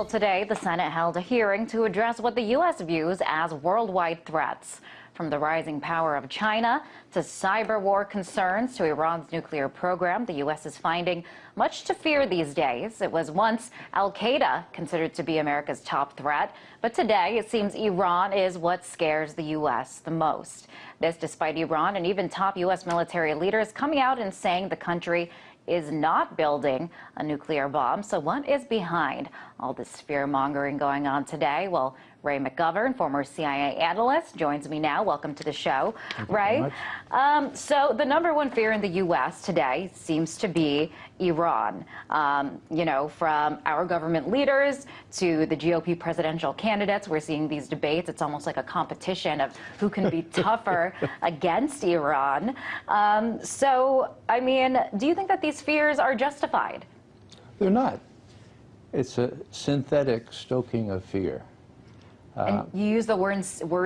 Well, today the Senate held a hearing to address what the U.S. views as worldwide threats. From the rising power of China to cyber war concerns to Iran's nuclear program, the U.S. is finding much to fear these days. It was once al-Qaeda considered to be America's top threat, but today it seems Iran is what scares the U.S. the most. This despite Iran and even top U.S. military leaders coming out and saying the country is not building a nuclear bomb. So what is behind all this fear-mongering going on today? Well, Ray McGovern, former CIA analyst, joins me now. Welcome to the show, Ray. So the number one fear in the U.S. today seems to be Iran. You know, from our government leaders to the GOP presidential candidates, we're seeing these debates. It's almost like a competition of who can be tougher against Iran. So, I mean, do you think that these fears are justified? They're not. It's a synthetic stoking of fear. And you use the word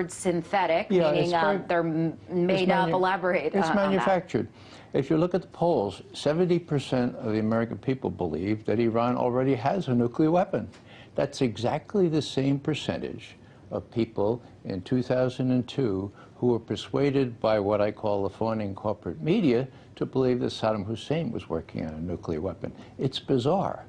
synthetic, yeah, meaning they're made up, elaborate. It's manufactured. If you look at the polls, 70% of the American people believe that Iran already has a nuclear weapon. That's exactly the same percentage of people in 2002 who were persuaded by what I call the fawning corporate media to believe that Saddam Hussein was working on a nuclear weapon. It's bizarre.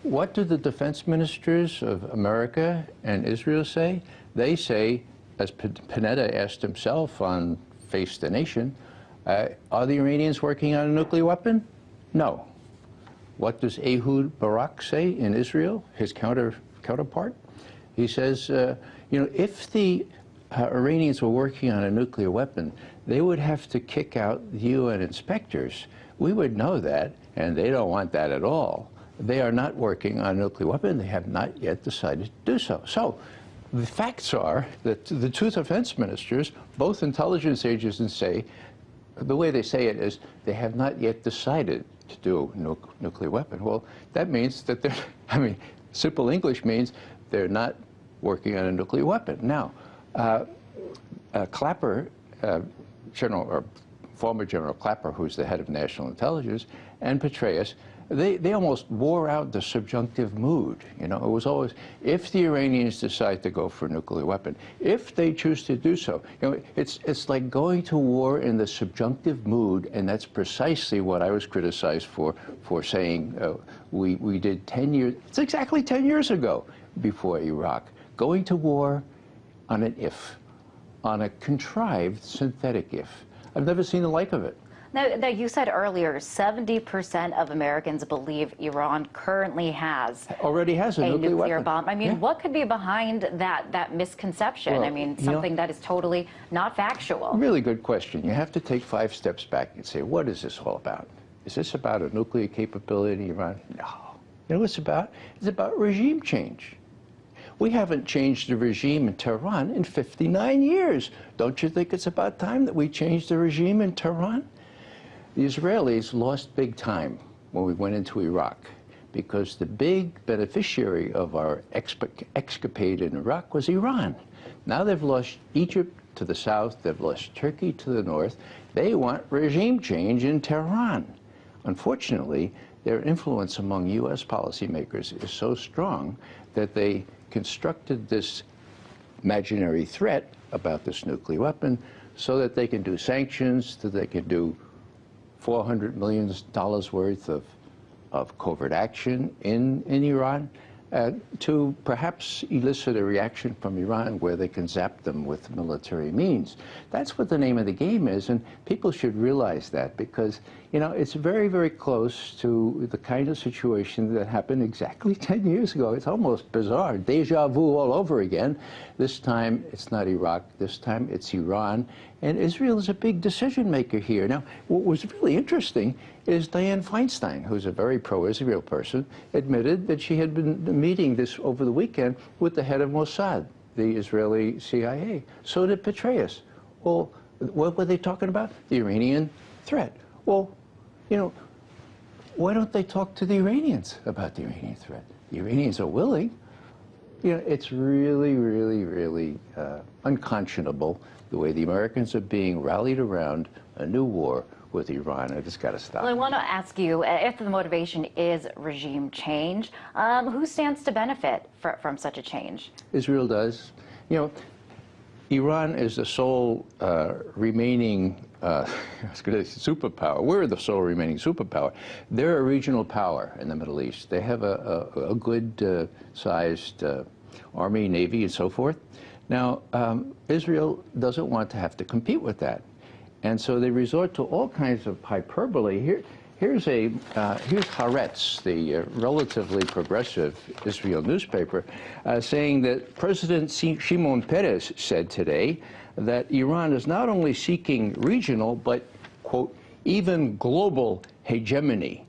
What do the defense ministers of America and Israel say? They say, as Panetta asked himself on Face the Nation, are the Iranians working on a nuclear weapon? No. What does Ehud Barak say in Israel, his counterpart? He says, you know, if the Iranians were working on a nuclear weapon, they would have to kick out the UN inspectors. We would know that, and they don't want that at all. They are not working on a nuclear weapon. They have not yet decided to do so. So the facts are that the two defense ministers, both intelligence agencies, say, the way they say it is, they have not yet decided to do a nuclear weapon. Well, that means that they're, I mean, simple English means they're not working on a nuclear weapon. Now, Clapper, former General Clapper, who's the head of national intelligence, and Petraeus, they almost wore out the subjunctive mood. You know, it was always, if the Iranians decide to go for a nuclear weapon, if they choose to do so. You know, it's like going to war in the subjunctive mood, and that's precisely what I was criticized for saying we did 10 years, it's exactly 10 years ago before Iraq, going to war on an if, on a contrived synthetic if. I've never seen the like of it. Now, you said earlier, 70% of Americans believe Iran currently already has a nuclear bomb. I mean, yeah. What could be behind that misconception? Well, I mean, something that is totally not factual. Really good question. You have to take 5 steps back and say, what is this all about? Is this about a nuclear capability in Iran? No. You know what it's about? It's about regime change. We haven't changed the regime in Tehran in 59 years. Don't you think it's about time that we changed the regime in Tehran? The Israelis lost big time when we went into Iraq because the big beneficiary of our escapade in Iraq was Iran. Now they've lost Egypt to the south, they've lost Turkey to the north. They want regime change in Tehran. Unfortunately, their influence among U.S. policymakers is so strong that they constructed this imaginary threat about this nuclear weapon so that they can do sanctions, that they can do $400 million worth of covert action in Iran to perhaps elicit a reaction from Iran where they can zap them with military means. That's what the name of the game is, and people should realize that because, you know, it's very, very close to the kind of situation that happened exactly 10 years ago. It's almost bizarre. Deja vu all over again. This time, it's not Iraq. This time, it's Iran. And Israel is a big decision maker here. Now, what was really interesting is Dianne Feinstein, who's a very pro-Israel person, admitted that she had been meeting this over the weekend with the head of Mossad, the Israeli CIA. So did Petraeus. Well, what were they talking about? The Iranian threat. Well, you know, why don't they talk to the Iranians about the Iranian threat? The Iranians are willing. You know, it's really, really, really unconscionable the way the Americans are being rallied around a new war with Iran, and it's got to stop. Well, I want to ask you, if the motivation is regime change, who stands to benefit from such a change? Israel does. You know, Iran is the sole remaining superpower. We're the sole remaining superpower. They're a regional power in the Middle East. They have a good sized army, navy, and so forth. Now, Israel doesn't want to have to compete with that. And so they resort to all kinds of hyperbole. Here's Haaretz, the relatively progressive Israel newspaper, saying that President Shimon Peres said today that Iran is not only seeking regional, but, quote, even global hegemony.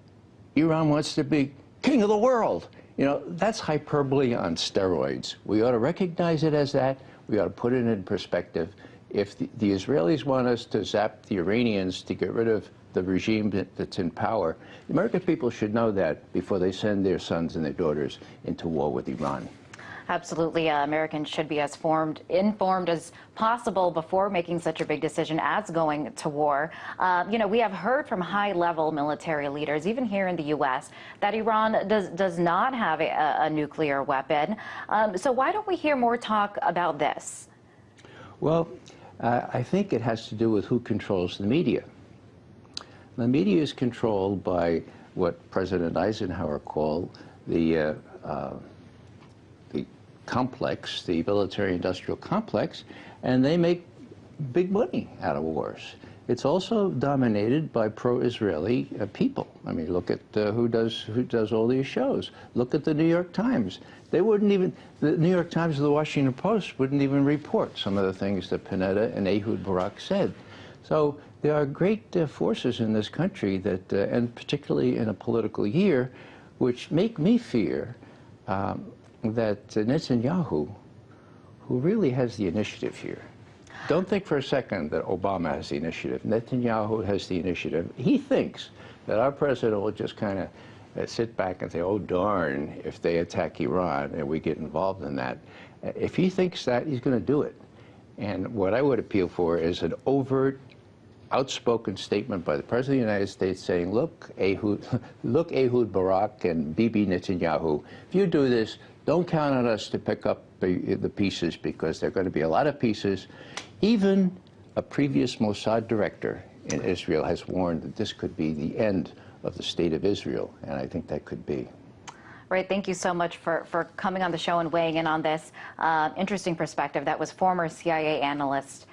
Iran wants to be king of the world. You know, that's hyperbole on steroids. We ought to recognize it as that. We ought to put it in perspective. If the Israelis want us to zap the Iranians to get rid of the regime that's in power, the American people should know that before they send their sons and their daughters into war with Iran. Absolutely. Americans should be as informed as possible before making such a big decision as going to war. You know, we have heard from high-level military leaders, even here in the U.S., that Iran does not have a nuclear weapon. So why don't we hear more talk about this? Well, I think it has to do with who controls the media. The media is controlled by what President Eisenhower called the complex, the military-industrial complex, and they make big money out of wars. It's also dominated by pro-Israeli people. I mean, look at who does all these shows. Look at the New York Times. They wouldn't even, the New York Times or the Washington Post wouldn't even report some of the things that Panetta and Ehud Barak said. So there are great forces in this country that, and particularly in a political year, which make me fear that Netanyahu, who really has the initiative here. Don't think for a second that Obama has the initiative. Netanyahu has the initiative. He thinks that our president will just kind of sit back and say, oh, darn, if they attack Iran and we get involved in that. If he thinks that, he's going to do it. And what I would appeal for is an overt, outspoken statement by the President of the United States saying, look, Ehud Barak and Bibi Netanyahu, if you do this, don't count on us to pick up the pieces, because there are going to be a lot of pieces. Even a previous Mossad director in Israel has warned that this could be the end of the state of Israel, and I think that could be. Right. Thank you so much for coming on the show and weighing in on this interesting perspective. That was former CIA analyst